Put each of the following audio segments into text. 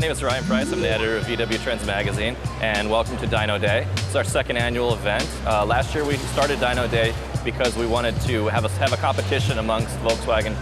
name is Ryan Price. I'm the editor of VWTrends magazine, and welcome to Dyno Day. It's our second annual event. Last year we started Dyno Day because we wanted to have a competition amongst Volkswagen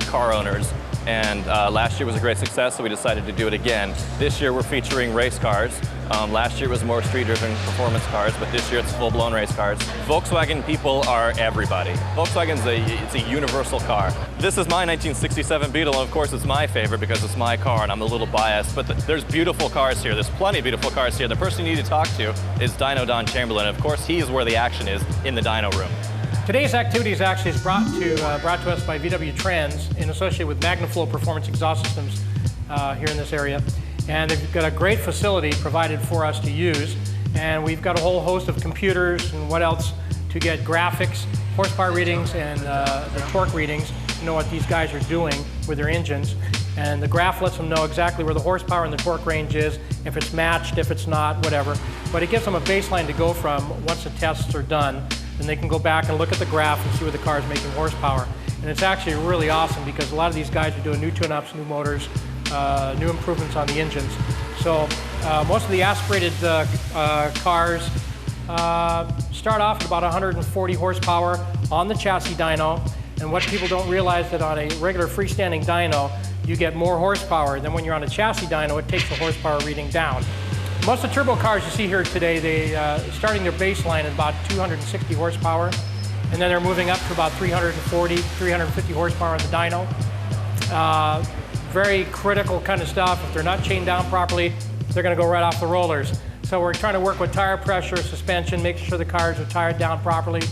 car owners. And last year was a great success, so we decided to do it again. This year we're featuring race cars. Last year was more street-driven performance cars, but this year it's full-blown race cars. Volkswagen people are everybody. Volkswagen's it's a universal car. This is my 1967 Beetle, and of course it's my favorite because it's my car and I'm a little biased, but there's beautiful cars here. There's plenty of beautiful cars here. The person you need to talk to is Dyno Don Chamberlain. Of course, he's where the action is, in the dyno room. Today's activity is actually brought to us by VWTrends in association with Magnaflow Performance Exhaust Systems here in this area. And they've got a great facility provided for us to use. And we've got a whole host of computers and what else to get graphics, horsepower readings, and the torque readings to know what these guys are doing with their engines. And the graph lets them know exactly where the horsepower and the torque range is, if it's matched, if it's not, whatever. But it gives them a baseline to go from once the tests are done. And they can go back and look at the graph and see where the car is making horsepower. And it's actually really awesome because a lot of these guys are doing new tune-ups, new motors, new improvements on the engines. So most of the aspirated cars start off at about 140 horsepower on the chassis dyno. And what people don't realize that on a regular freestanding dyno, you get more horsepower than when you're on a chassis dyno. It takes the horsepower reading down. Most of the turbo cars you see here today, they starting their baseline at about 260 horsepower, and then they're moving up to about 340, 350 horsepower on the dyno. Very critical kind of stuff. If they're not chained down properly, they're going to go right off the rollers. So we're trying to work with tire pressure, suspension, making sure the cars are tired down properly.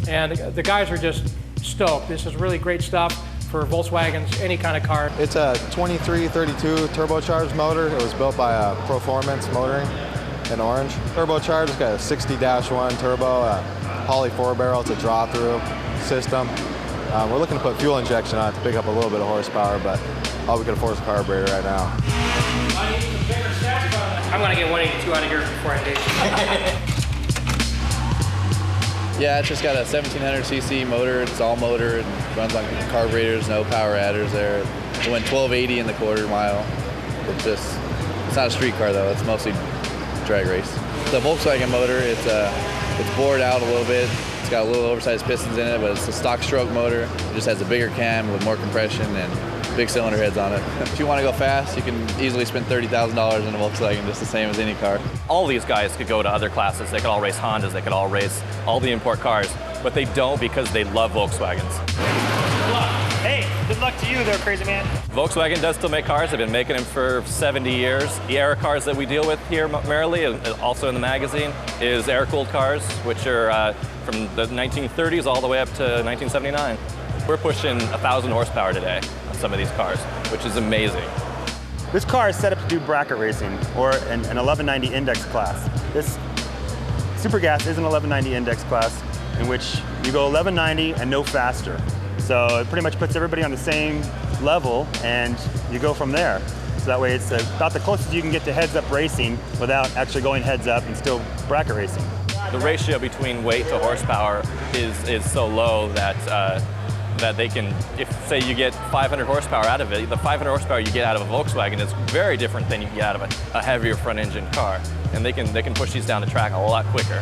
And the guys are just stoked. This is really great stuff for Volkswagens, any kind of car. It's a 2332 turbocharged motor. It was built by Performance Motoring in Orange. Turbocharged, it's got a 60-1 turbo, poly 4-barrel. It's a draw-through system. We're looking to put fuel injection on it to pick up a little bit of horsepower, but all we can afford is a carburetor right now. I'm going to get 182 out of here before I date. Yeah, it's just got a 1700cc motor. It's all motor and runs on carburetors, no power adders there. It went 1280 in the quarter mile. It's not a street car though. It's mostly drag race. The Volkswagen motor, it's bored out a little bit. It's got a little oversized pistons in it, but it's a stock stroke motor. It just has a bigger cam with more compression and big cylinder heads on it. If you want to go fast, you can easily spend $30,000 in a Volkswagen, just the same as any car. All these guys could go to other classes. They could all race Hondas, they could all race all the import cars, but they don't because they love Volkswagens. Good luck. Hey, good luck to you there, crazy man. Volkswagen does still make cars. They've been making them for 70 years. The era cars that we deal with here primarily, also in the magazine, is air-cooled cars, which are from the 1930s all the way up to 1979. We're pushing 1,000 horsepower today on some of these cars, which is amazing. This car is set up to do bracket racing, or an 1190 index class. This Supergas is an 1190 index class in which you go 1190 and no faster. So it pretty much puts everybody on the same level and you go from there. So that way it's about the closest you can get to heads-up racing without actually going heads-up and still bracket racing. The ratio between weight to horsepower is so low that that they can, if say you get 500 horsepower out of it, the 500 horsepower you get out of a Volkswagen is very different than you get out of a heavier front engine car. And they can push these down the track a lot quicker.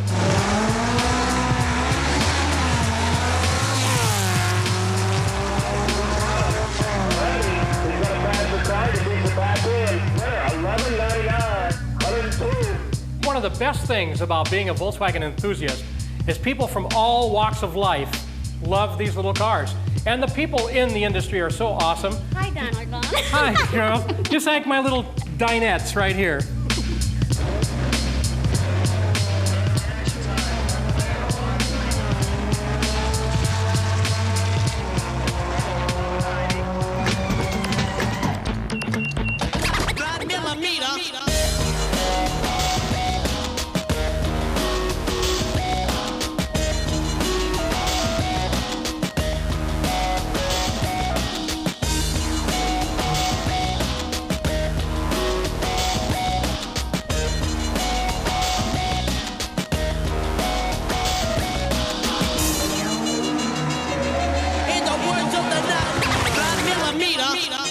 One of the best things about being a Volkswagen enthusiast is people from all walks of life love these little cars. And the people in the industry are so awesome. Hi, Donald. Hi, girl. Just like my little dinettes right here. Millimeter.